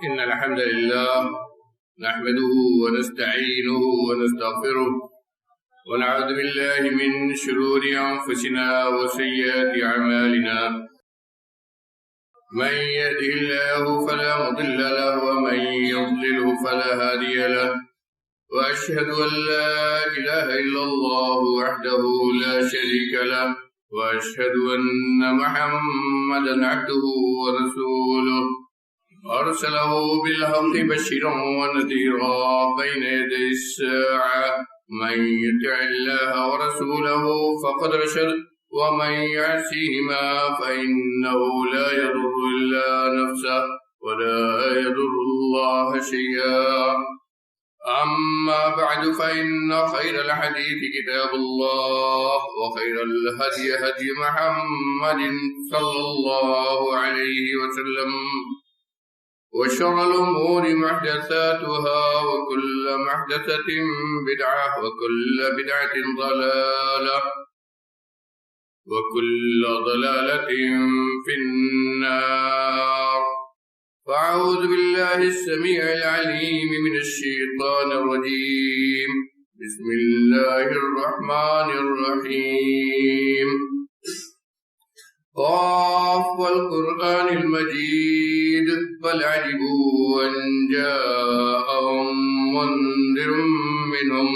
إن الحمد لله نحمده ونستعينه ونستغفره ونعوذ بالله من شرور أنفسنا وسيئات أعمالنا من يهده الله فلا مضل له ومن يضلله فلا هادي له وأشهد أن لا إله إلا الله وحده لا شريك له وأشهد أن محمدا عبده ورسوله أرسله بالحق بشيرا ونذيرا بين يدي الساعة من يطع الله ورسوله فقد رشد ومن يعصيهما فإنه لا يضر إلا نفسه ولا يضر الله شيئا أما بعد فإن خير الحديث كتاب الله وخير الهدي هدي محمد صلى الله عليه وسلم وشر الأمور محدثاتها وكل محدثة بدعة وكل بدعة ضلالة وكل ضلالة في النار فأعوذ بالله السميع العليم من الشيطان الرجيم بسم الله الرحمن الرحيم قاف والقرآن المجيد بل عجبوا أن جاءهم منذر منهم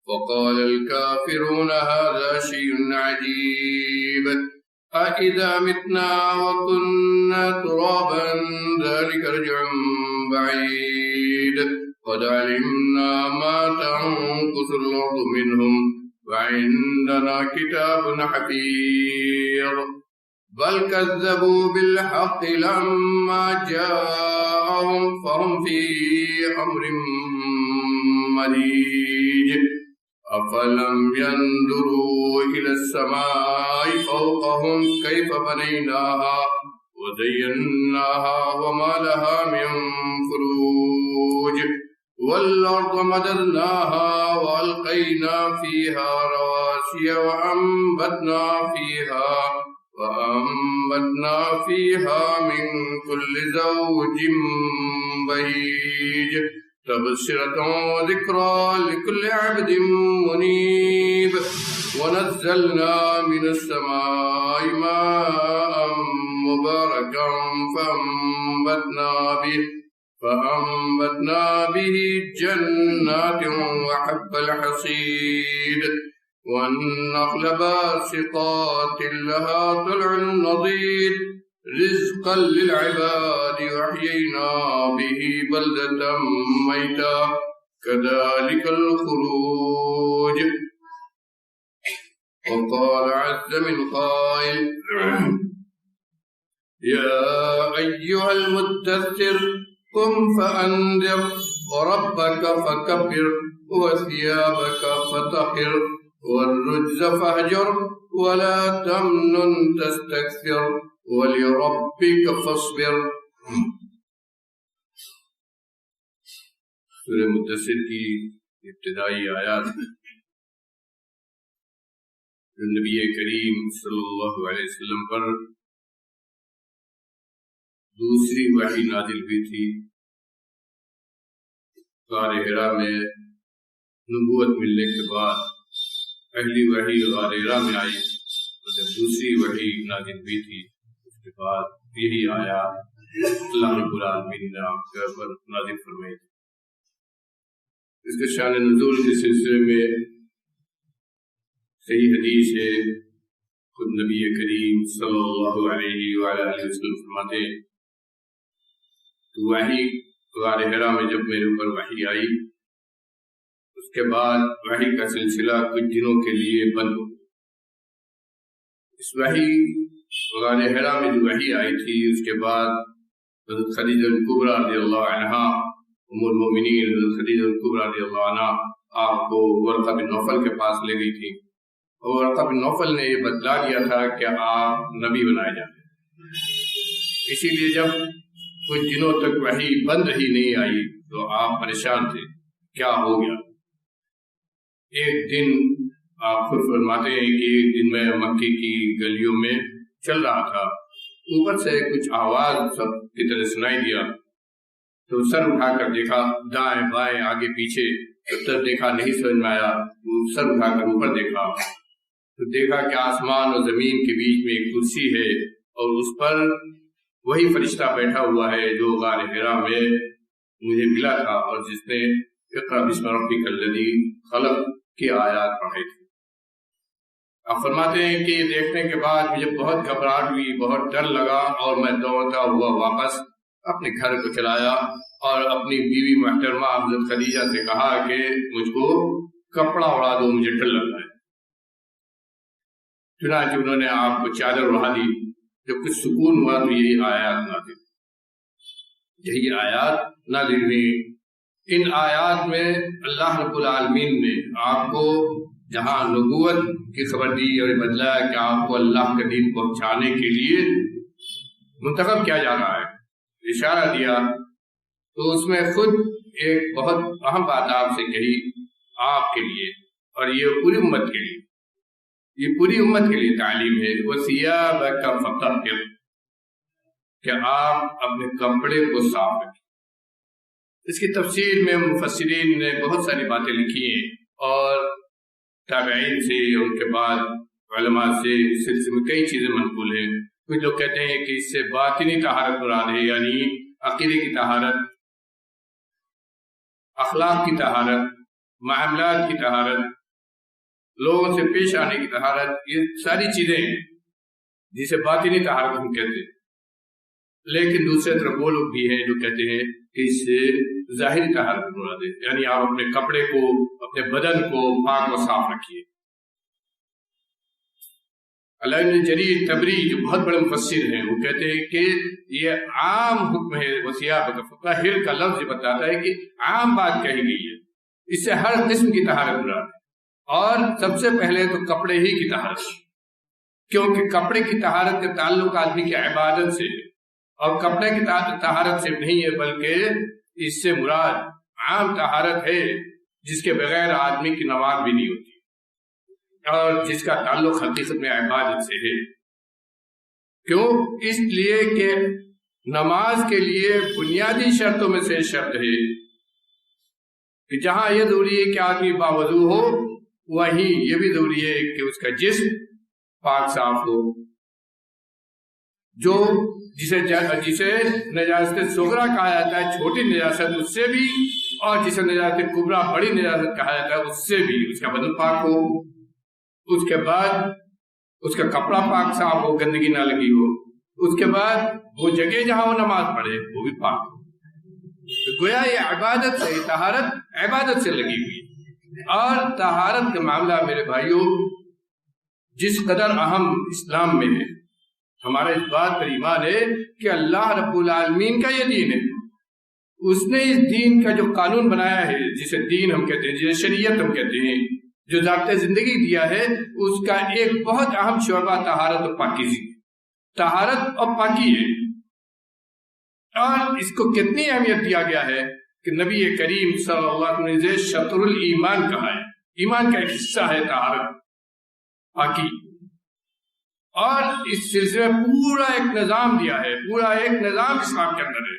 وقال الكافرون هذا شيء عجيب أإذا متنا وكنا ترابا ذلك رجع بعيد قد علمنا ما تنقص الأرض منهم وعندنا كتاب حفيظ بل كذبوا بالحق لما جاءهم فهم في أمر مريج أفلم ينظروا إلى السماء فوقهم كيف بنيناها وزيناها وما لها من فروج والأرض مددناها وألقينا فيها رواسي وأنبتنا فيها من كل زوج بهيج تبصرة وذكرى لكل عبد منيب ونزلنا من السماء ماء مباركا فأنبتنا به جنات وحب الحصيد والنخل باسقات لها طلع نضيد رزقا للعباد وأحيينا به بلدة ميتا كذلك الخروج وقال عز من قائل يا أيها المدثر قم فأنذر وربك فكبر وثيابك فطهر والرجز فاهجر ولا تمنن تستكثر ولربك فاصبر. سورہ مدثر کی ابتدائی آیات جو نبی کریم صلی اللہ علیہ وسلم پر دوسری وحی نازل ہوئی تھی. غار حرا میں نبوت ملنے کے بعد پہلی وحی غار حرا میں آئی اور جب دوسری وحی نازل ہوئی تھی اس کے بعد یہی آیات اللہ رب العالمین نے آپ کے اوپر نازل فرمائی تھی. اس کے شان نزول کے سلسلے میں صحیح حدیث ہے. خود نبی کریم صلی اللہ علیہ وآلہ وسلم فرماتے ہیں تو وحی غار حرا میں جب میرے اوپر وحی آئی اس کے بعد وحی کا سلسلہ کچھ دنوں کے لیے بند ہو. اس وحی غار حرا میں جو وحی آئی تھی اس کے بعد حضرت خدیجہ کبریٰ رضی اللہ عنہا ام المؤمنین حضرت خدیجہ کبریٰ رضی اللہ عنہا آپ کو ورقہ بن نوفل کے پاس لے گئی تھی اور ورقہ بن نوفل نے یہ بتلا دیا تھا کہ آپ نبی بنائے جاتے. اسی لیے جب کچھ دنوں تک وحی بند ہی نہیں آئی تو آپ پریشان تھے کیا ہو گیا. ایک دن آپ خود فرماتے ہیں کہ ایک دن میں مکے کی گلیوں میں چل رہا تھا، اوپر سے کچھ آواز سب کی طرح سنائی دیا تو سر اٹھا کر دیکھا دائیں بائیں آگے پیچھے، تب دیکھا نہیں سمجھ میں آیا، وہ سر اٹھا کر اوپر دیکھا تو دیکھا کہ آسمان اور زمین کے بیچ میں ایک کرسی ہے اور اس پر وہی فرشتہ بیٹھا ہوا ہے جو غار حرا میں مجھے ملا تھا اور جس نے اقرأ بسم ربک الذی خلق کی آیات پڑھے تھے۔ آپ فرماتے ہیں کہ یہ دیکھنے کے بعد مجھے بہت گھبراہٹ ہوئی، بہت ڈر لگا اور میں دوڑتا ہوا واپس اپنے گھر کو چلایا اور اپنی بیوی محترمہ حضرت خدیجہ سے کہا کہ مجھ کو کپڑا اڑا دو، مجھے ڈر لگ رہا ہے۔ چنانچہ انہوں نے آپ کو چادر اڑا دی۔ جب کچھ سکون ہوا تو یہی آیات نازل ہوئی۔ ان آیات میں اللہ رب العالمین نے آپ کو جہاں نبوت کی خبر دی اور بتلایا کہ آپ کو اللہ کا دین پہنچانے کے لیے منتخب کیا جا رہا ہے، اشارہ دیا، تو اس میں خود ایک بہت اہم بات آپ سے کہی آپ کے لیے اور یہ پوری امت کے لیے، یہ پوری امت کے لیے تعلیم ہے، وَثِيَابَكَ فَطَهِّرْ، کہ آپ اپنے کپڑے کو صاف رکھیں۔ اس کی تفسیر میں مفسرین نے بہت ساری باتیں لکھی ہیں اور تابعین سے ان کے بعد علماء سے اس سلسلے میں کئی چیزیں منقول ہیں۔ کچھ لوگ کہتے ہیں کہ اس سے باطنی طہارت مراد ہے، یعنی عقیدے کی طہارت، اخلاق کی طہارت، معاملات کی طہارت، لوگوں سے پیش آنے کی طہارت، یہ ساری چیزیں جسے باطنی طہارت ہم کہتے ہیں۔ لیکن دوسرے طرف وہ لوگ بھی ہیں جو کہتے ہیں کہ اس سے ظاہری طہارت مراد ہے، یعنی آپ اپنے کپڑے کو، اپنے بدن کو پاک و صاف رکھیے۔ علامہ ابن جریر طبری جو بہت بڑے مفسر ہیں وہ کہتے ہیں کہ یہ عام حکم ہے، وَثِيَابَكَ فَطَهِّرْ کا لفظ بتاتا ہے کہ عام بات کہی گئی ہے، اس سے ہر قسم کی طہارت مراد ہے، اور سب سے پہلے تو کپڑے ہی کی طہارت، کیونکہ کپڑے کی طہارت کا تعلق آدمی کی عبادت سے ہے، اور کپڑے کی طہارت سے نہیں ہے بلکہ اس سے مراد عام طہارت ہے جس کے بغیر آدمی کی نماز بھی نہیں ہوتی اور جس کا تعلق حقیقت میں عبادت سے ہے۔ کیوں؟ اس لیے کہ نماز کے لیے بنیادی شرطوں میں سے شرط ہے کہ جہاں یہ ضروری ہے کہ آدمی باوضو ہو، وہیں یہ بھی ضروری ہے کہ اس کا جسم پاک صاف ہو، جو جسے نجاست صغرا کہا جاتا ہے، چھوٹی نجاست، اس سے بھی، اور جسے نجاست کبریٰ بڑی نجاست کہا جاتا ہے، اس سے بھی اس کا بدن پاک ہو، اس کے بعد اس کا کپڑا پاک صاف ہو، گندگی نہ لگی ہو، اس کے بعد وہ جگہ جہاں وہ نماز پڑھے وہ بھی پاک ہو۔ گویا یہ عبادت سے، طہارت عبادت سے لگی ہوئی، اور طہارت کا معاملہ میرے بھائیوں جس قدر اہم اسلام میں ہے، ہمارا اس بات پر ایمان ہے کہ اللہ رب العالمین کا یہ دین ہے، اس نے اس دین کا جو قانون بنایا ہے، جسے دین ہم کہتے ہیں، جسے شریعت ہم کہتے ہیں، جو ضابطۂ زندگی دیا ہے، اس کا ایک بہت اہم شعبہ طہارت اور پاکیزگی، طہارت اور پاکی ہے، اور اس کو کتنی اہمیت دیا گیا ہے کہ نبی کریم صلی اللہ علیہ وسلم نے شطر الایمان کہا ہے، ایمان کا ایک حصہ ہے طہارت، پاکی، اور اس سلسلے میں پورا ایک نظام دیا ہے، پورا ایک نظام اسلام کے اندر ہے۔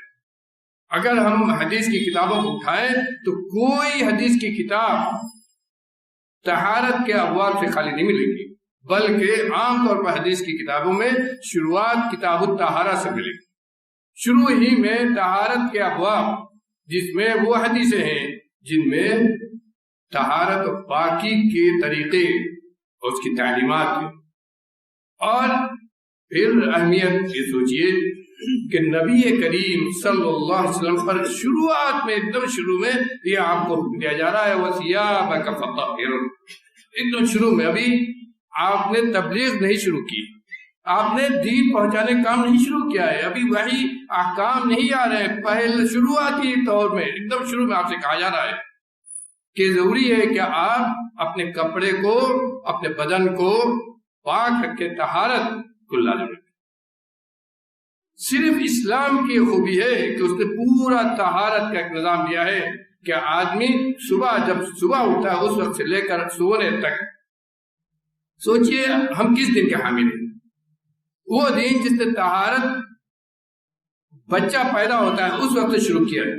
اگر ہم حدیث کی کتابوں کو اٹھائیں تو کوئی حدیث کی کتاب طہارت کے ابواب سے خالی نہیں ملے گی، بلکہ عام طور پر حدیث کی کتابوں میں شروعات کتاب الطہارہ سے ملے گی، شروع ہی میں طہارت کے ابواب، جس میں وہ حدیثیں ہیں جن میں طہارت و پاکی کے طریقے اور اس کی تعلیمات ہیں۔ اور پھر اہمیت یہ سوچئے کہ نبی کریم صلی اللہ علیہ وسلم پر شروعات میں، ایک دم شروع میں یہ آپ کو حکم دیا جا رہا ہے وَثِيَابَكَ فَطَهِّرْ، ایک دم شروع میں، ابھی آپ نے تبلیغ نہیں شروع کی، آپ نے دین پہنچانے کا کام نہیں شروع کیا ہے، ابھی وہی احکام نہیں آ رہے ہیں، پہلے شروعاتی طور میں ایک دم شروع میں آپ سے کہا جا رہا ہے کہ ضروری ہے کہ آپ اپنے کپڑے کو، اپنے بدن کو پاک رکھ کے طہارت کو لازم رکھیں۔ صرف اسلام کی خوبی ہے کہ اس نے پورا طہارت کا ایک نظام دیا ہے کہ آدمی جب صبح اٹھتا ہے اس وقت سے لے کر سونے تک، سوچئے ہم کس دن کے حامل ہیں؟ وہ دین جس نے طہارت بچہ پیدا ہوتا ہے اس وقت سے شروع کیا ہے،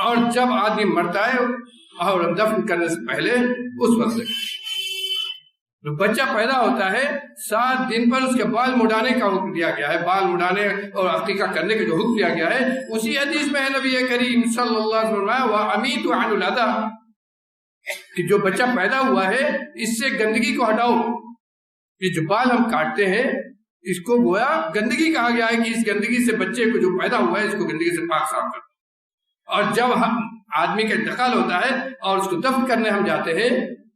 اور جب آدمی مرتا ہے اور دفن کرنے سے پہلے اس وقت سے بچہ پیدا ہوتا ہے 7 دن پر اس کے بال مڈانے کا حکم دیا گیا ہے، بال مڈانے اور عقیقہ کرنے کا جو حکم دیا گیا ہے اسی حدیث میں ہے نبی کریم صلی اللہ علیہ وسلم وَأَمِيتُ عَنُ الْأَذَى کہ جو بچہ پیدا ہوا ہے اس سے گندگی کو ہٹاؤ. یہ جو بال ہم کاٹتے ہیں اس کو گویا گندگی کہا گیا ہے کہ اس گندگی سے بچے کو جو پیدا ہوا ہے اس کو گندگی سے پاک صاف کر. اور جب ہم آدمی کا انتقال ہوتا ہے اور اس کو دفن کرنے ہم جاتے ہیں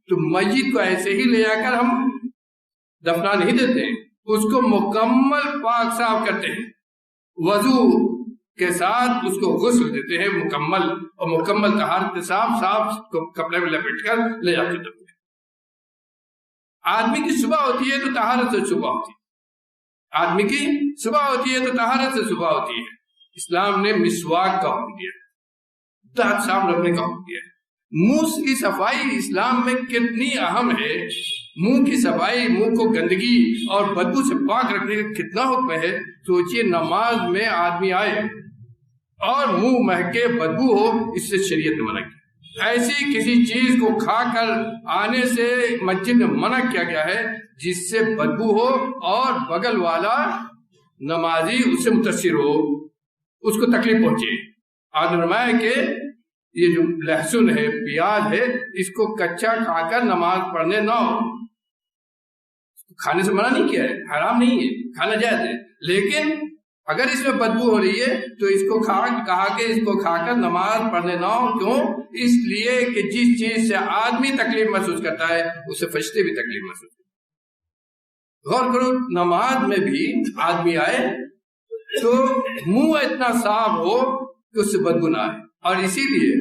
تو میت کو ایسے ہی لے جا کر ہم دفنا نہیں دیتے ہیں، اس کو مکمل پاک صاف کرتے ہیں، وضو کے ساتھ اس کو غسل دیتے ہیں مکمل، اور مکمل طہارت کے صاف کپڑے میں لپیٹ کر لے جا کے دفن. آدمی کی صبح ہوتی ہے تو طہارت سے صبح ہوتی ہے، آدمی کی صبح ہوتی ہے تو طہارت سے صبح ہوتی ہے. اسلام نے مسواک کا حکم دیا، دانت صاف رکھنے کا حکم دیا ہے. منہ کی صفائی اسلام میں کتنی اہم ہے، منہ کی صفائی، منہ کو گندگی اور بدبو سے پاک رکھنے کا کتنا حکم ہے. سوچئے نماز میں آدمی آئے اور منہ مہکے بدبو ہو، اس سے شریعت نے منع کیا. ایسی کسی چیز کو کھا کر آنے سے مسجد میں منع کیا گیا ہے جس سے بدبو ہو اور بغل والا نمازی اس سے متاثر ہو، اس کو تکلیف پہنچے. آج فرمایا کہ یہ جو لہسن ہے، پیاز ہے، اس کو کچا کھا کر نماز پڑھنے نہ ہو. کھانے سے منع نہیں کیا ہے، حرام نہیں ہے، کھانا جائز ہے، لیکن اگر اس میں بدبو ہو رہی ہے تو اس کو کہا کہ اس کو کھا کر نماز پڑھنے نہ ہو. کیوں؟ اس لیے کہ جس چیز سے آدمی تکلیف محسوس کرتا ہے اس سے فرشتے بھی تکلیف محسوس کرتے ہیں. غور کرو، نماز میں بھی آدمی آئے تو منہ اتنا صاف ہو کہ اس سے بدبو نہ آئے. اور اسی لیے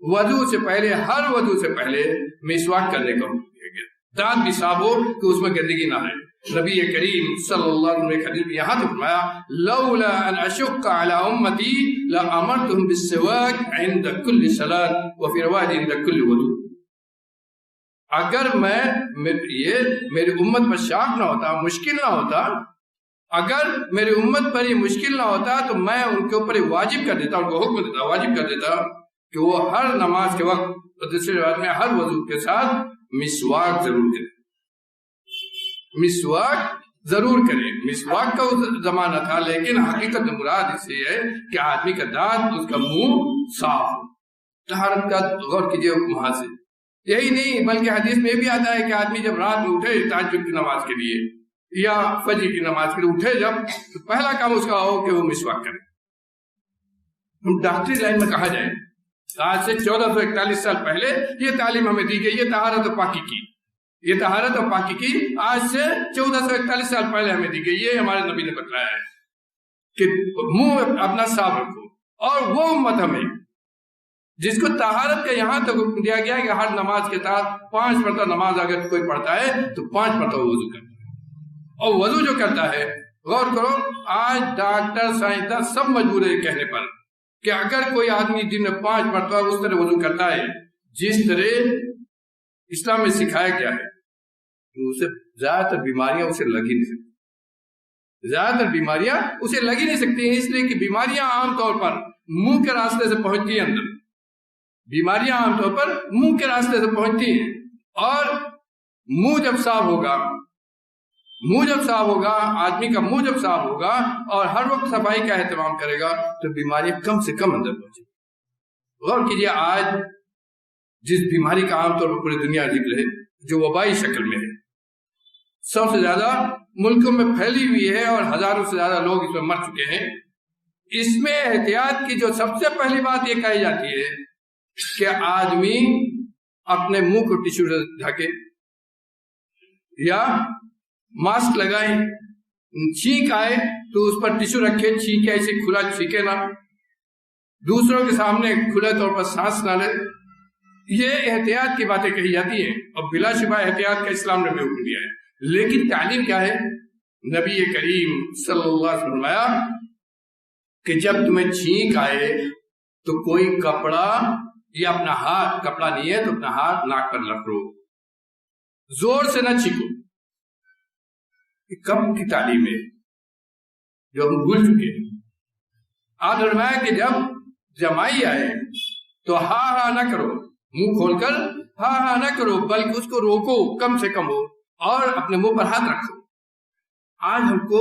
وضو سے پہلے، ہر وضو سے پہلے مسواک کرنے کا حکم دیا گیا، دانت بھی صاف ہو کہ اس میں گندگی نہ آئے. نبی کریم صلی اللہ علیہ وسلم نے حدیث میں یہاں تک فرمایا لولا ان اشق علی امتی لامرتهم بالسواک عند كل صلاۃ وفي روایت عند كل وضو. اگر یہ میری امت پر شاق نہ ہوتا، مشکل نہ ہوتا، اگر میری امت پر یہ مشکل نہ ہوتا تو میں ان کے اوپر واجب کر دیتا، ان کو حکم دیتا، واجب کر دیتا کہ وہ ہر نماز کے وقت اور دوسری روایت میں ہر وضو کے ساتھ مسواک ضرور کرے، مسواک ضرور کرے. مسواک کا زمانہ تھا، لیکن حقیقت مراد اس سے ہے کہ آدمی کا دانت، اس کا منہ صاف ہو. طہارت کا غور کیجیے وہاں سے. یہی نہیں بلکہ حدیث میں بھی آتا ہے کہ آدمی جب رات میں اٹھے تہجد کی نماز کے لیے یا فجر کی نماز کے لیے اٹھے جب، تو پہلا کام اس کا ہو کہ وہ مسواک کرے. ہم ڈاکٹری لائن میں کہا جائے آج سے 1441 سال پہلے یہ تعلیم ہمیں دی گئی، یہ طہارت و پاکی کی، یہ طہارت و پاکی کی آج سے 1441 سال پہلے ہمیں دی گئی. یہ ہمارے نبی نے بتلایا ہے کہ منہ اپنا صاف رکھو. اور وہ امت ہمیں جس کو طہارت کا یہاں تک حکم دیا گیا ہے کہ ہر نماز کے ساتھ 5 مرتبہ نماز اگر کوئی پڑھتا ہے تو 5 مرتبہ وضو کرتا ہے. اور وضو جو کرتا ہے، غور کرو، آج ڈاکٹر سائنسداں سب مجبور ہے کہنے پر کہ اگر کوئی آدمی دن میں 5 مرتبہ اس طرح وضو کرتا ہے جس طرح اسلام میں سکھایا گیا ہے، تو اسے زیادہ تر بیماریاں اسے لگ ہی نہیں سکتی، زیادہ تر بیماریاں اسے لگ ہی نہیں سکتی ہیں. اس لیے کہ بیماریاں عام طور پر منہ کے راستے سے پہنچتی ہیں اندر، بیماریاں عام طور پر منہ کے راستے سے پہنچتی ہیں. اور منہ جب صاف ہوگا، منہ جب صاف ہوگا، آدمی کا منہ جب صاف ہوگا اور ہر وقت صفائی کا اہتمام کرے گا تو بیماریاں کم سے کم اندر پہنچے. غور کیجیے، آج جس بیماری کا عام طور پر پوری دنیا ذکر ہے، جو وبائی شکل میں ہے، سب سے زیادہ ملکوں میں پھیلی ہوئی ہے اور ہزاروں سے زیادہ لوگ اس میں مر چکے ہیں. اس میں احتیاط کی جو سب سے پہلی بات یہ کہی جاتی ہے کہ آدمی اپنے منہ کو ٹشو سے ڈھکے یا ماسک لگائے، چھینک آئے تو اس پر ٹشو رکھے، چھینکے ایسے کھلا چھینکے نہ، دوسروں کے سامنے کھلے طور پر سانس نہ لے. یہ احتیاط کی باتیں کہی جاتی ہیں اور بلا شبہ احتیاط کا اسلام نے بھی حکم دیا ہے. لیکن تعلیم کیا ہے؟ نبی کریم صلی اللہ علیہ وسلم فرمایا کہ جب تمہیں چھینک آئے تو کوئی کپڑا یا اپنا ہاتھ، کپڑا نہیں ہے تو اپنا ہاتھ ناک پر رکھو، زور سے نہ چھینکو. کب کی تعلیم ہے جو ہم بھول چکے ہیں. آپ نے فرمایا کہ جب جمائی آئے تو ہاں ہاں نہ کرو، منہ کھول کر ہاں ہاں نہ کرو، بلکہ اس کو روکو کم سے کم ہو اور اپنے منہ پر ہاتھ رکھو۔ آج ہم کو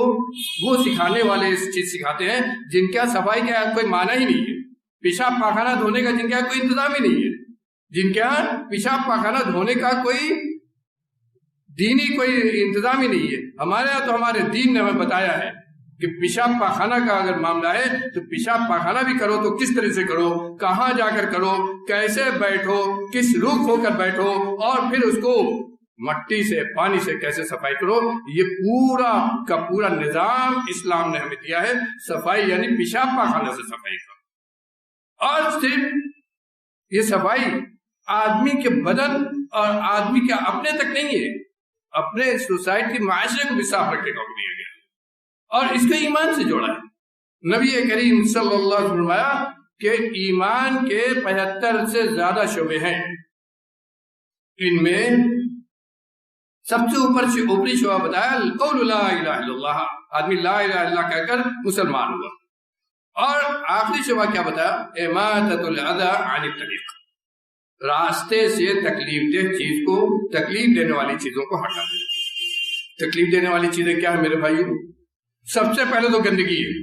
وہ سکھانے والے اس چیز سکھاتے ہیں جن کا صفائی کا کوئی معنی ہی نہیں ہے، پیشاب پاخانہ دھونے کا جن کا کوئی انتظام ہی نہیں ہے، جن کا پیشاب پاخانہ دھونے کا کوئی دینی کوئی انتظام ہی نہیں ہے۔ ہمارے یہاں تو ہمارے دین نے ہمیں بتایا ہے کہ پیشاب پاخانہ کا اگر معاملہ ہے تو پیشاب پاخانہ بھی کرو تو کس طرح سے کرو، کہاں جا کر کرو، کیسے بیٹھو، کس رخ ہو کر بیٹھو، اور پھر اس کو مٹی سے پانی سے کیسے صفائی کرو۔ یہ پورا کا پورا نظام اسلام نے ہمیں دیا ہے، صفائی یعنی پیشاب پاخانہ سے صفائی کرو۔ اور صرف یہ صفائی آدمی کے بدن اور آدمی کے اپنے تک نہیں ہے، اپنے سوسائٹی معاشرے کو بھی صاف رکھنے کا حکم دیا گیا اور اس کو ایمان سے جوڑا ہے۔ نبی کریم صلی اللہ علیہ وسلم فرمایا کہ ایمان کے 75 سے زیادہ شعبے ہیں، ان میں سب سے اوپری شعبہ بتایا قول لا الہ الا اللہ، آدمی لا الہ الا اللہ کہہ کر مسلمان ہوا۔ اور آخری شعبہ کیا بتایا؟ اماطۃ الاذی عن الطریق، راستے سے تکلیف دہ چیز کو، تکلیف دینے والی چیزوں کو ہٹا دے۔ تکلیف دینے والی چیزیں کیا ہے میرے بھائیو؟ سب سے پہلے تو گندگی ہے،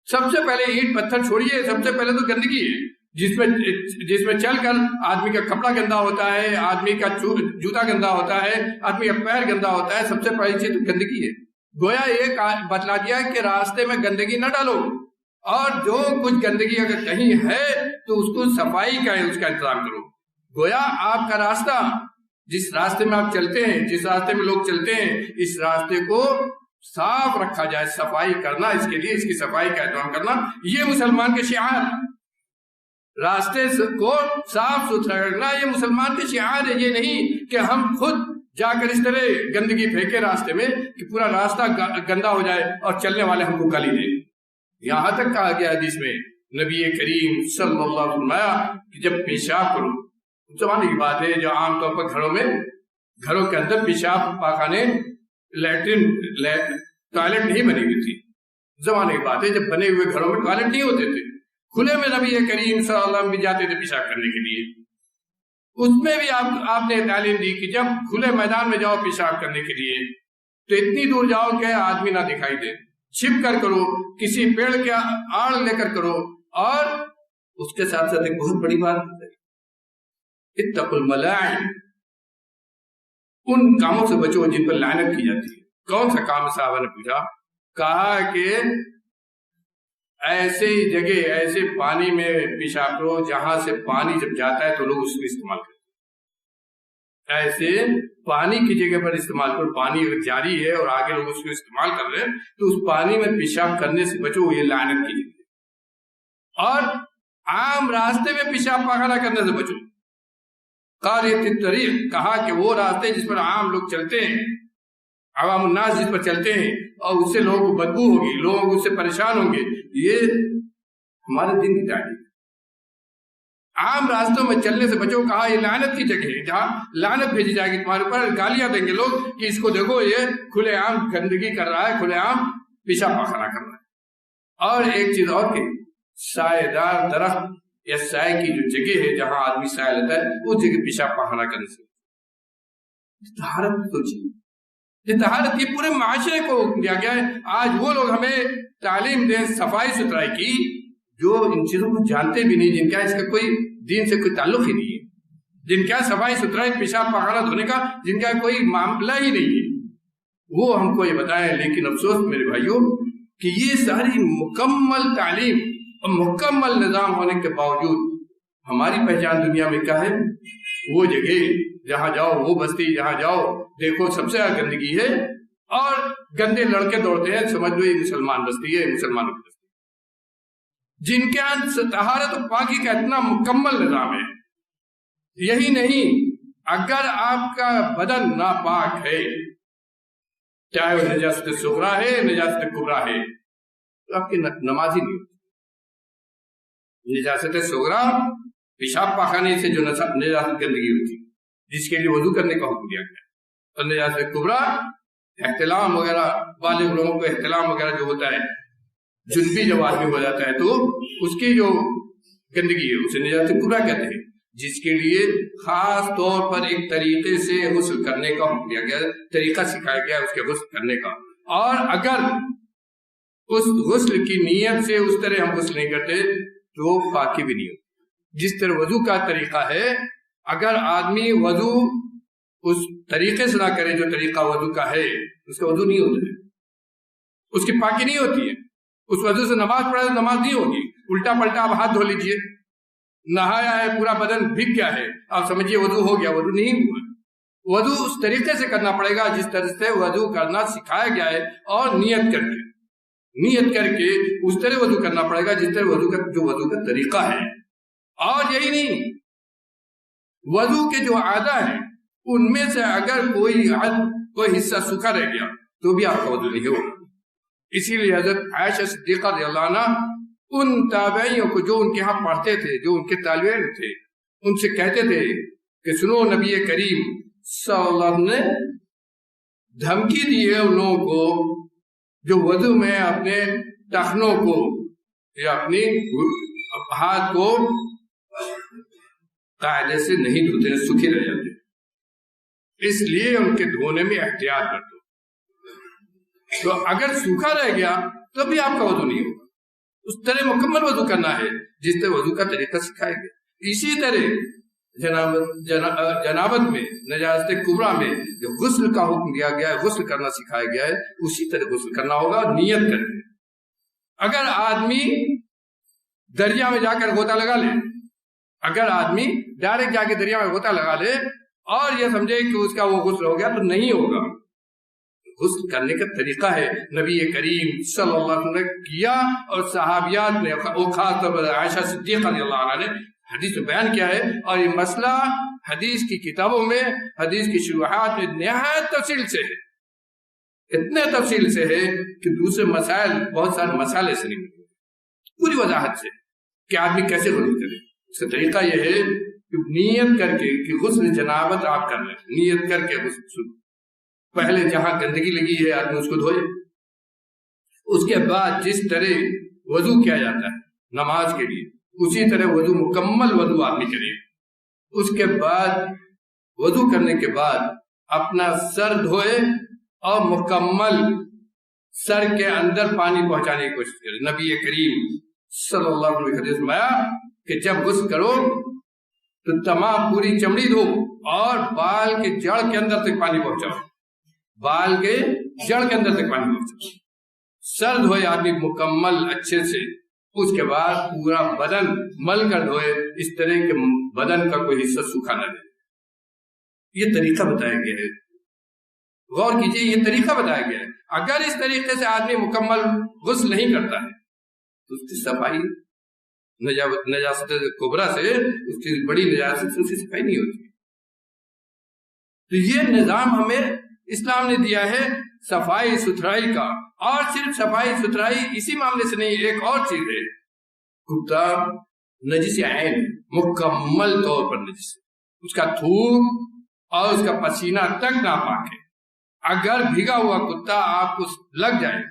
سب سے پہلے اینٹ پتھر چھوڑیے، سب سے پہلے تو گندگی ہے، جس میں چل کر آدمی کا کپڑا گندا ہوتا ہے، آدمی کا جوتا گندا ہوتا ہے، آدمی کا پیر گندا ہوتا ہے، سب سے پہلی چیز تو گندگی ہے۔ گویا یہ بتلا دیا کہ راستے میں گندگی نہ ڈالو، اور جو کچھ گندگی اگر کہیں ہے تو اس کو صفائی کا اس کا انتظام کرو۔ گویا آپ کا راستہ، جس راستے میں آپ چلتے ہیں، جس راستے میں لوگ چلتے ہیں، اس راستے کو صاف رکھا جائے، صفائی کرنا، اس کے لیے اس کی صفائی کا اہتمام کرنا، یہ مسلمان کے شعار، راستے کو صاف ستھرا رکھنا یہ مسلمان کے شعار ہے۔ یہ نہیں کہ ہم خود جا کر اس طرح گندگی پھینکے راستے میں کہ پورا راستہ گندا ہو جائے اور چلنے والے ہم کو گالی دیں۔ یہاں تک کہا گیا حدیث میں، نبی کریم صلی اللہ علیہ وسلم فرمایا کہ جب پیشاب کرو، زمانے کی بات ہے جو عام طور پر گھروں کے اندر پیشاب پاخانے، لیٹرن، ٹوائلٹ نہیں بنی ہوئی تھی، زمانے کی بات ہے جب بنے ہوئے گھروں میں ٹوائلٹ نہیں ہوتے تھے، کھلے میں نبی کریم صلی اللہ علیہ وسلم بھی جاتے تھے پیشاب کرنے کے لیے۔ اس میں بھی آپ نے تعلیم دی کہ جب کھلے میدان میں جاؤ پیشاب کرنے کے لیے تو اتنی دور جاؤ کہ آدمی نہ دکھائی دے، چھپ کر کرو، کسی پیڑ کے آڑ لے کر کرو، اور اس کے ساتھ ساتھ ایک بہت بڑی بات ہے، اتقوا الملاعن، ان کاموں سے بچو جن پر لعنت کی جاتی ہے۔ کون سا کام؟ صحابہ نے پوچھا، کہا کہ ایسے جگہ، ایسے پانی میں پیشاب کرو جہاں سے پانی جب جاتا ہے تو لوگ اس کو استعمال کرتے ہیں، ایسے پانی کی جگہ پر استعمال کرو، پانی اگر جاری ہے اور آگے لوگ اس کو استعمال کر رہے ہیں تو اس پانی میں پیشاب کرنے سے بچو، یہ لعنت کی جگہ۔ اور عام راستے میں پیشاب پاخانہ کرنے سے بچو۔ قاریۃ الطریق، کہا کہ وہ راستے جس پر عام لوگ چلتے ہیں، عوام الناس جس پر چلتے ہیں اور اس سے لوگوں کو بدبو ہوگی، لوگ اس سے پریشان ہوں گے، یہ ہمارے دین کی تعلیم ہے۔ عام راستوں میں چلنے سے بچو، کہا یہ لعنت کی جگہ ہے جہاں لعنت بھیجی جائے گی تمہارے اوپر، گالیاں دیں گے لوگ کہ اس کو دیکھو یہ کھلے عام گندگی کر رہا ہے، کھلے عام پیشاب پاخانہ کر رہا ہے۔ اور ایک چیز اور کہ سائے دار درخت یا سائے کی جو جگہ ہے جہاں آدمی سایہ لیتا ہے اس جگہ پیشاب پاخانہ کرنے سے طہارت سوچیے، یہ طہارت یہ پورے معاشرے کو دیا گیا ہے۔ آج وہ لوگ ہمیں تعلیم دیں صفائی ستھرائی کی جو ان چیزوں کو جانتے بھی نہیں، جن کا اس کا کوئی دین سے کوئی تعلق ہی نہیں ہے، جن کا صفائی ستھرائی پیشاب پاخانہ دھونے کا جن کا کوئی معاملہ ہی نہیں ہے، وہ ہم کو یہ بتائیں۔ لیکن افسوس میرے بھائیوں کہ یہ ساری مکمل تعلیم اور مکمل نظام ہونے کے باوجود ہماری پہچان دنیا میں کیا ہے؟ وہ جگہ جہاں جاؤ، وہ بستی جہاں جاؤ دیکھو سب سے زیادہ گندگی ہے اور گندے لڑکے دوڑتے ہیں، سمجھ لو یہ مسلمان بستی ہے، مسلمانوں کی بستی، جن کے یہاں طہارت و پاکی کا اتنا مکمل نظام ہے۔ یہی نہیں، اگر آپ کا بدن ناپاک ہے، چاہے وہ نجاست صغریٰ ہے، نجاست کبریٰ ہے، تو آپ کی نماز ہی نہیں ہوتی۔ نجاست صغریٰ پیشاب پاخانے سے جو نجاست گندگی ہوتی جس کے لیے وضو کرنے کا حکم دیا گیا، اور نجاست کبریٰ احتلام وغیرہ، بالغ لوگوں کو احتلام وغیرہ جو ہوتا ہے جنبی جب آدمی ہو جاتا ہے تو اس کی جو گندگی ہے اسے نجاست کبریٰ کہتے ہیں، جس کے لیے خاص طور پر ایک طریقے سے غسل کرنے کا حکم دیا گیا، طریقہ سکھایا گیا اس کے غسل کرنے کا. اور اگر اس غسل کی نیت سے اس طرح ہم غسل نہیں کرتے تو پاکی بھی نہیں ہوتی. جس طرح وضو کا طریقہ ہے، اگر آدمی وضو اس طریقے سے نہ کرے جو طریقہ وضو کا ہے، اس کا وضو نہیں ہوتا ہے، اس کی پاکی نہیں ہوتی ہے. اس وضو سے نماز پڑھا تو نماز نہیں ہوگی. الٹا پلٹا آپ ہاتھ دھو لیجئے، نہایا ہے پورا بدن بھیگ گیا ہے، آپ سمجھیے وضو ہو گیا، وضو نہیں ہوا. وضو اس طریقے سے کرنا پڑے گا جس طرح سے وضو کرنا سکھایا گیا ہے، اور نیت کر کے اس طرح وضو کرنا پڑے گا جس طرح وضو کا طریقہ ہے. اور یہی نہیں، وضو کے جو اعضاء ہیں ان میں سے اگر کوئی حصہ سوکھا رہ گیا تو بھی آپ کا وضو نہیں ہوگا. اسی لیے حضرت عائشہ صدیقہ رضی اللہ عنہ ان تابعیوں کو جو ان کے ہاں پڑھتے تھے، جو ان کے طالب علم تھے، ان سے کہتے تھے کہ سنو، نبی کریم صلی اللہ علیہ وسلم نے دھمکی دی ہے ان لوگوں کو جو وضو میں اپنے ٹخنوں کو یا اپنی ہاتھ کو قاعدے سے نہیں دھوتے، سوکھے رہ جاتے. اس لیے ان کے دھونے میں احتیاط کرتے. تو اگر سوکھا رہ گیا تو بھی آپ کا وضو نہیں ہوگا. اس طرح مکمل وضو کرنا ہے جس طرح وضو کا طریقہ سکھایا گیا. اسی طرح جنابت میں، نجاست کبریٰ میں جو غسل کا حکم دیا گیا ہے، غسل کرنا سکھایا گیا ہے، اسی طرح غسل کرنا ہوگا نیت کر کے. اگر آدمی دریا میں جا کر غوطہ لگا لے، اگر آدمی ڈائریکٹ جا کے دریا میں غوطہ لگا لے اور یہ سمجھے کہ اس کا وہ غسل ہو گیا تو نہیں ہوگا. غسل کرنے کا طریقہ ہے، نبی کریم صلی اللہ علیہ وسلم نے کیا، اور صحابیات نے، وہ خاص طور پر عائشہ صدیقہ رضی اللہ عنہا نے حدیث میں بیان کیا ہے. اور یہ مسئلہ حدیث کی کتابوں میں، حدیث کی شروحات میں نہایت تفصیل سے ہے، اتنے تفصیل سے ہے کہ دوسرے مسائل، بہت سارے مسائل ایسے نہیں ملتے پوری وضاحت سے کہ آدمی کیسے غسل کرے. اس کا طریقہ یہ ہے کہ نیت کر کے کہ غسل جنابت آپ کر لیں، نیت کر کے غسل، پہلے جہاں گندگی لگی ہے آدمی اس کو دھوئے. اس کے بعد جس طرح وضو کیا جاتا ہے نماز کے لیے، اسی طرح وضو، مکمل وضو آدمی کرے. اس کے بعد وضو کرنے کے بعد اپنا سر دھوئے اور مکمل سر کے اندر پانی پہنچانے کی کوشش کرے. نبی کریم صلی اللہ علیہ وسلم نے حدیث میں آیا کہ جب غسل کرو تو تمام پوری چمڑی دھو اور بال کے جڑ کے اندر تک پانی پہنچاؤ، بال کے جڑ کے اندر تک پانی پہنچاؤ. سر دھوئے آدمی مکمل اچھے سے، اس کے بعد پورا بدن مل کر دھوئے، اس طرح کے بدن کا کوئی حصہ سوکھا نہ رہے. یہ طریقہ بتایا گیا ہے، غور کیجئے، یہ طریقہ بتایا گیا ہے. اگر اس طریقے سے آدمی مکمل غسل نہیں کرتا ہے تو اس کی صفائی نجاست کبریٰ سے، اس کی بڑی نجاست سے اس کی صفائی نہیں ہوتی. تو یہ نظام ہمیں اسلام نے دیا ہے صفائی ستھرائی کا. اور صرف صفائی ستھرائی اسی معاملے سے نہیں، ایک اور چیز ہے، کتا نجس عین ہے، مکمل طور پر نجس ہے، اس کا تھوک اور اس کا پسینہ تک ناپاک ہے. اگر بھیگا ہوا کتا آپ کو لگ جائے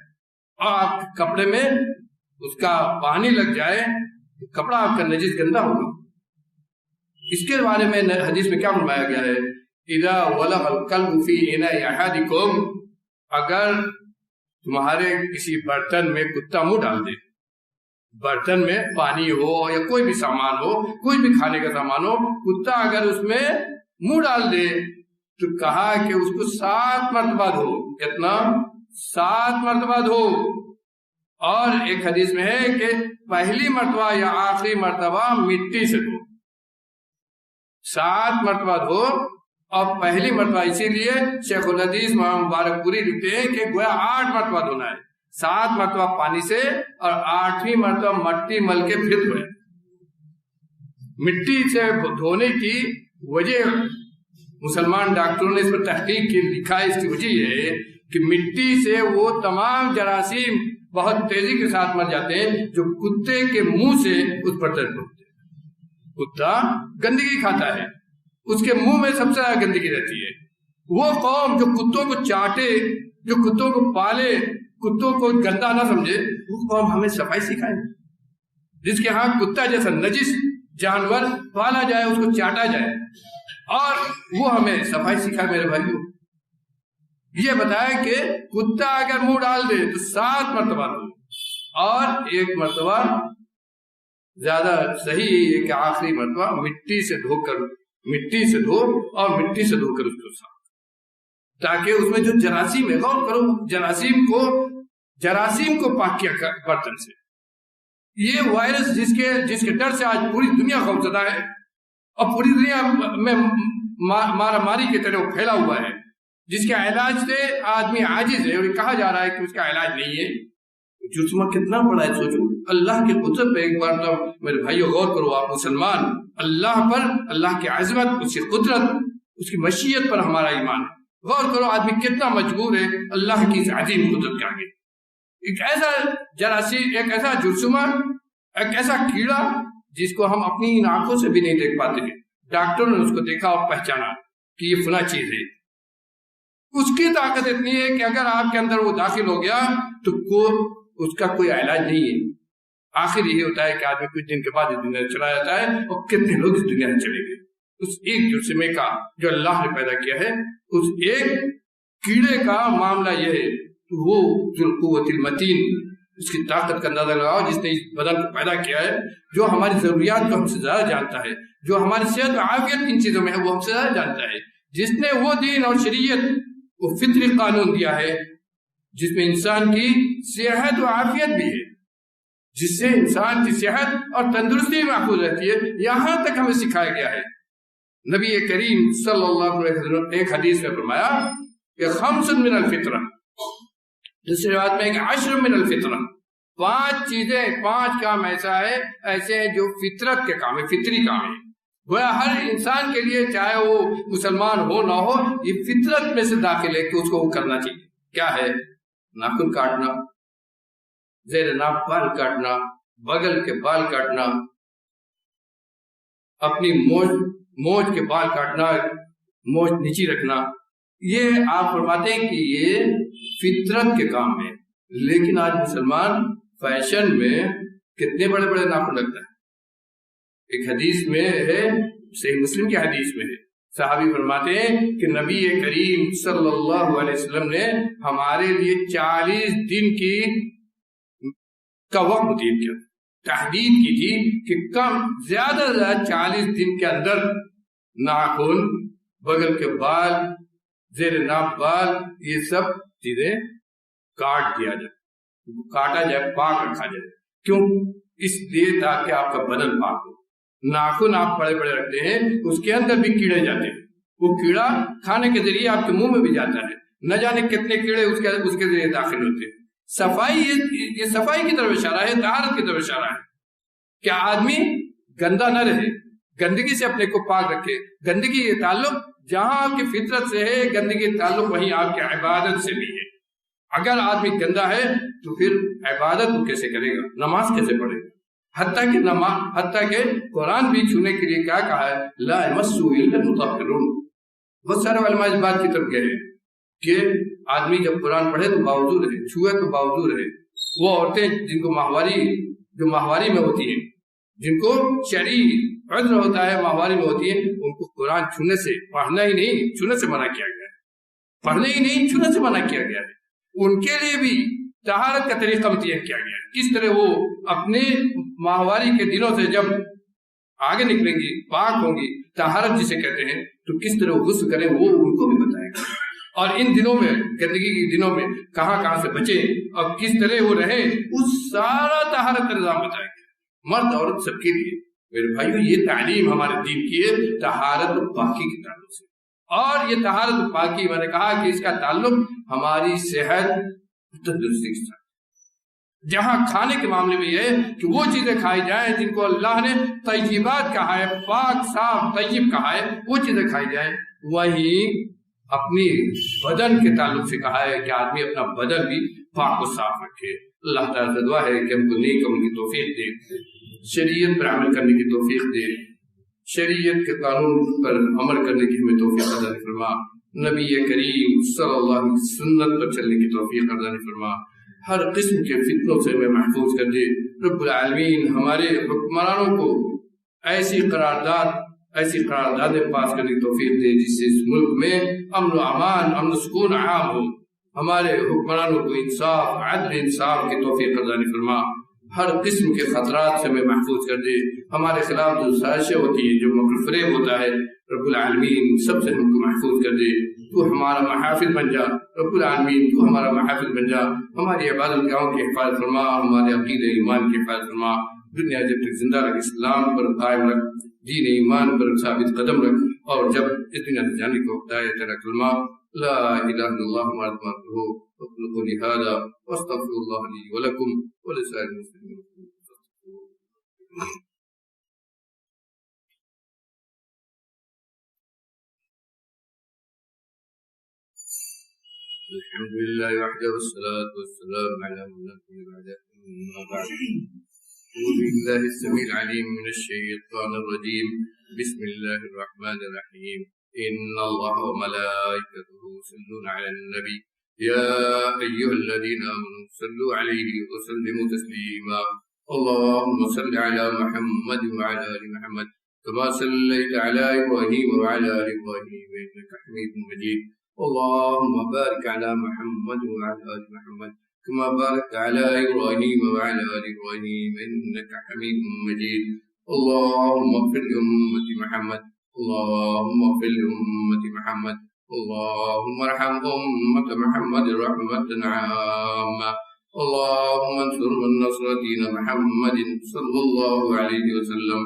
اور آپ کے کپڑے میں اس کا پانی لگ جائے، کپڑا آپ کا نجس گندا ہوگا. اس کے بارے میں حدیث میں کیا فرمایا گیا ہے؟ اذا ولغ الكلب في اناء احدكم، اگر تمہارے کسی برتن میں کتا منہ ڈال دے، برتن میں پانی ہو یا کوئی بھی سامان ہو، کوئی بھی کھانے کا سامان ہو، کتا اگر اس میں منہ ڈال دے تو کہا کہ اس کو 7 مرتبہ دھو. کتنا؟ 7 مرتبہ دھو. اور ایک حدیث میں ہے کہ پہلی مرتبہ یا آخری مرتبہ مٹی سے دھو. 7 مرتبہ دھو، اور پہلی مرتبہ اسی لیے شیخ الحدیث محمد مبارک پوری لکھتے ہیں کہ گویا 8 مرتبہ دھونا ہے. 7 مرتبہ پانی سے اور 8ویں مرتبہ مٹی مل کے پھر دھوئے. مٹی سے دھونے کی وجہ مسلمان ڈاکٹروں نے اس پر تحقیق کی، لکھا ہے، اس کی وجہ یہ ہے کہ مٹی سے وہ تمام جراثیم بہت تیزی کے ساتھ مر جاتے ہیں جو کتے کے منہ سے اس پر تر پڑتے ہیں. کتا گندگی کھاتا ہے، اس کے منہ میں سب سے زیادہ گندگی رہتی ہے. وہ قوم جو کتوں کو چاٹے، جو کتوں کو پالے، کتوں کو گندا نہ سمجھے، وہ قوم ہمیں صفائی سکھائے، جس کے ہاں کتا جیسا نجس جانور پالا جائے، اس کو چاٹا جائے، اور وہ ہمیں صفائی سکھائے۔ میرے بھائیوں، یہ بتایا کہ کتا اگر منہ ڈال دے تو 7 مرتبہ دھو، اور 1 مرتبہ زیادہ صحیح ہے کہ آخری مرتبہ مٹی سے دھو اور مٹی سے دھو کر اس کو صاف، تاکہ اس میں جو جراثیم ہے، غور کرو، جراثیم کو پاک کیا برتن سے۔ یہ وائرس جس کے ڈر سے آج پوری دنیا خوفزدہ ہے، اور پوری دنیا میں مارا ماری کی طرح پھیلا ہوا ہے، جس کے علاج سے آدمی عاجز ہے، اور یہ کہا جا رہا ہے کہ اس کا علاج نہیں ہے۔ جرم کتنا بڑا ہے، سوچو اللہ کی قدرت پہ ایک بار تو میرے بھائیو غور کرو۔ آپ مسلمان، اللہ پر، اللہ کی عظمت، اس کی قدرت، اس کی مشیت پر ہمارا ایمان ہے۔ غور کرو آدمی کتنا مجبور ہے اللہ کی اس عظیم قدرت کے آگے۔ ایک ایسا جراثیم، ایک ایسا جرثومہ، ایک ایسا کیڑا جس کو ہم اپنی ان آنکھوں سے بھی نہیں دیکھ پاتے ہیں، ڈاکٹروں نے اس کو دیکھا اور پہچانا کہ یہ فلاں چیز ہے۔ اس کی طاقت اتنی ہے کہ اگر آپ کے اندر وہ داخل ہو گیا تو اس کا کوئی علاج نہیں ہے۔ آخر یہ ہوتا ہے کہ آدمی کچھ دن کے بعد اس دنیا سے چلا جاتا ہے، اور کتنے لوگ اس دنیا سے چلے گئے۔ اس ایک جرثومے کا جو اللہ نے پیدا کیا ہے، اس ایک کیڑے کا معاملہ یہ ہے، وہ ذو القوۃ المتین، اس کی طاقت کا اندازہ لگاؤ، جس نے اس بدن کو پیدا کیا ہے، جو ہماری ضروریات کو ہم سے زیادہ جانتا ہے، جو ہماری صحت و عافیت ان چیزوں میں ہے وہ ہم سے زیادہ جانتا ہے، جس نے وہ دین اور شریعت، وہ فطری قانون دیا ہے جس میں انسان کی صحت و عافیت بھی ہے، جس سے انسان کی صحت اور تندرستی محفوظ رہتی ہے، یہاں تک ہمیں سکھایا گیا ہے۔ نبی کریم صلی اللہ علیہ وسلم نے ایک حدیث میں فرمایا کہ 5 من الفطرہ، دوسری بات میں کہ 10 من الفطرہ، 5 چیزیں، 5 کام ایسے ہیں جو فطرت کے کام ہے، فطری کام ہے۔ گویا ہر انسان کے لیے، چاہے وہ مسلمان ہو نہ ہو، یہ فطرت میں سے داخل ہے کہ اس کو وہ کرنا چاہیے۔ کیا ہے؟ ناخن کاٹنا، زیر ناف بال کاٹنا، بغل کے بال کاٹنا، اپنی موج کے بال کاٹنا، موج نیچی رکھنا۔ یہ آپ فرماتے ہیں کہ یہ فطرت کے کام ہے، لیکن آج مسلمان فیشن میں کتنے بڑے بڑے ناخن رکھتا ہے۔ ایک حدیث میں ہے، صحیح مسلم کی حدیث میں ہے، صحابی فرماتے ہیں کہ نبی کریم صلی اللہ علیہ وسلم نے ہمارے لیے 40 دن کا وقت متعین کیا، تحدید کی تھی کہ کم زیادہ سے زیادہ 40 دن کے اندر ناخن، بغل کے بال، زیر ناف بال، یہ سب چیزیں کاٹ دیا جائے، کاٹا جائے، پاک رکھا جائے۔ کیوں؟ اس لیے تاکہ آپ کا بدن پاک ہو۔ ناخن آپ بڑے بڑے رکھتے ہیں، اس کے اندر بھی کیڑے جاتے ہیں، وہ کیڑا کھانے کے ذریعے آپ کے منہ میں بھی جاتا ہے، نہ جانے کتنے کیڑے اس کے ذریعے داخل ہوتے ہیں۔ صفائی، یہ صفائی کی طرف اشارہ ہے، طہارت کی طرف اشارہ ہے کہ آدمی گندا نہ رہے، گندگی سے اپنے کو پاک رکھے۔ گندگی یہ تعلق جہاں آپ کی فطرت سے ہے، گندگی تعلق وہیں آپ کی عبادت سے بھی ہے۔ اگر آدمی گندا ہے تو پھر عبادت وہ کیسے کرے گا، نماز کیسے پڑھے گا؟ حتیٰ کہ قرآن بھی چھونے کے لیے کیا کہا ہے، لا یمسہ الا المطہرون۔ بہت سارے علماء اس بات کی طرف گئے کہ آدمی جب قرآن پڑھے تو باوضو رہے، چھوئے تو باوضو رہے۔ وہ عورتیں جن کو ماہواری میں ہوتی ہیں، جن کو شرعی عذر ہوتا ہے، ماہواری میں ہوتی ہیں، ان کو قرآن چھونے سے، پڑھنا ہی نہیں، چھونے سے منع کیا گیا ہے، پڑھنے ہی نہیں، چھونے سے منع کیا گیا ہے۔ ان کے لیے بھی طہارت کا طریقہ متعین کیا گیا ہے، کس طرح وہ اپنے ماہواری کے دنوں سے جب آگے نکلیں گی، پاک ہوں گی، طہارت جسے کہتے ہیں، تو کس طرح وہ غسل کریں وہ ان کو بھی بتائے گا۔ اور ان دنوں میں، گندگی کے دنوں میں کہاں سے بچیں اور کس طرح وہ رہیں، اس سارا طہارت کا نظام بتائے گا، مرد عورت سب کے لیے۔ میرے بھائیو، یہ تعلیم ہمارے دین کی ہے طہارت و پاکی کے تعلق سے۔ اور یہ طہارت و پاکی، میں نے کہا کہ اس کا تعلق ہماری صحت تندرستی کے ساتھ۔ جہاں کھانے کے معاملے میں یہ ہے کہ وہ چیزیں کھائی جائیں جن کو اللہ نے طیبات کہا ہے، پاک صاف طیب کہا ہے، وہ چیزیں کھائی جائیں۔ وہیں اپنی بدن کے تعلق سے کہا ہے کہ آدمی اپنا بدن بھی پاک و صاف رکھے۔ اللہ تعالیٰ سے دعا ہے کہ ہم کو نیک عمل کی توفیق دے، شریعت پر عمل کرنے کی توفیق دے، شریعت کے قانون پر عمل کرنے کی ہمیں توفیق عطا فرما، نبی کریم صلی اللہ علیہ وسلم سنت پر چلنے کی توفیق عطا فرما۔ ہر قسم کے فتنوں سے ہمیں محفوظ کر دے۔ رب العالمین ہمارے حکمرانوں کو ایسی قراردادیں پاس کرنے کی توفیق دے جس سے اس ملک میں امن و امان، امن و سکون عام ہو۔ ہمارے حکمرانوں کو انصاف، عدل انصاف کی توفیق عطا فرما۔ ہر قسم کے خطرات سے ہمیں محفوظ کر دے۔ ہمارے خلاف جو سازشیں ہوتی ہیں، جو مکر فریب ہوتا ہے، رب العالمین سب سے ہم کو محفوظ کر دے۔ تو ہمارا محافظ بن جا رب العالمین، تو ہمارا محافظ بن جا۔ ہماری عبادت گاہوں کی حفاظت فرما، ہمارے عقیدہ ایمان کی حفاظت فرما۔ دنیا جب تک زندہ رکھ، اسلام پر قائم رکھ، دین ایمان پر ثابت قدم رکھ، اور جب اس دنیا سے جانے کو وقت آئے تیرا کلمہ لا الہ الا اللہ محمد رسول اللہ اقول قولی ھذا واستغفر اللہ لی ولکم ولسائر المسلمین۔ الحمد للہ وحدہ والصلاة والسلام علی من لا نبی بعدہ، اما بعد۔ أعوذ بالله السميع العليم من الشيطان الرجيم، بسم الله الرحمن الرحيم، إن الله وملائكته يصلون على النبي يا أيها الذين آمنوا صلوا عليه وسلموا تسليما، اللهم صل على محمد وعلى آل محمد كما صليت على إبراهيم وعلى آل إبراهيم إنك حميد مجيد، اللهم بارك على محمد وعلى آل محمد كما باركت على إبراهيم وعلى آل إبراهيم إنك حميد مجيد، اللهم اغفر لأمة محمد، اللهم اغفر لأمة محمد، اللهم ارحم أمة محمد رحمة عامة، اللهم انصر من نصر دين محمد صلى الله عليه وسلم،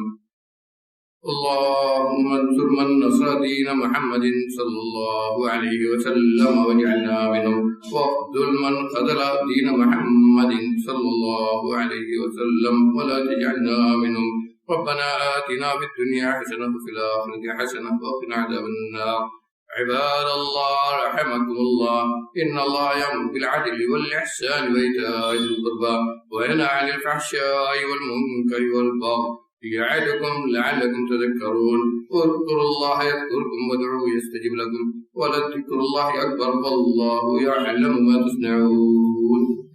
اللهم انصر من نصر دين محمد صلى الله عليه وسلم واجعلنا منهم، واخذل من خذل دين محمد صلى الله عليه وسلم ولا تجعلنا منهم، ربنا آتنا في الدنيا حسنة وفي الآخرة حسنة وقنا عذاب النار، عباد الله رحمكم الله، إن الله يأمر بالعدل والإحسان وإيتاء ذي القربى وينهى عن الفحشاء والمنكر والبغي يعظكم لعلكم تذكرون، اذكروا الله يذكركم وادعوه يستجب لكم ولذكر الله أكبر والله يعلم ما تصنعون۔